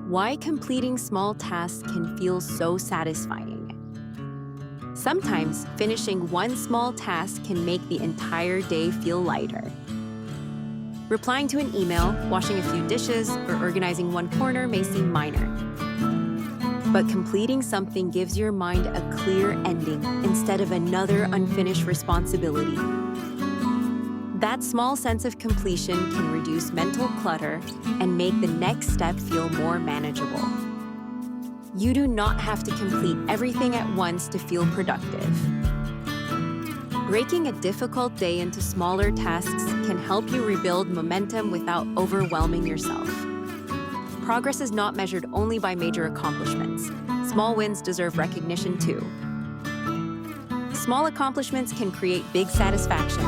Why completing small tasks can feel so satisfying. Sometimes, finishing one small task can make the entire day feel lighter. Replying to an email, washing a few dishes, or organizing one corner may seem minor. But completing something gives your mind a clear ending instead of another unfinished responsibility. That small sense of completion can reduce mental clutter and make the next step feel more manageable. You do not have to complete everything at once to feel productive. Breaking a difficult day into smaller tasks can help you rebuild momentum without overwhelming yourself. Progress is not measured only by major accomplishments. Small wins deserve recognition too. Small accomplishments can create big satisfaction,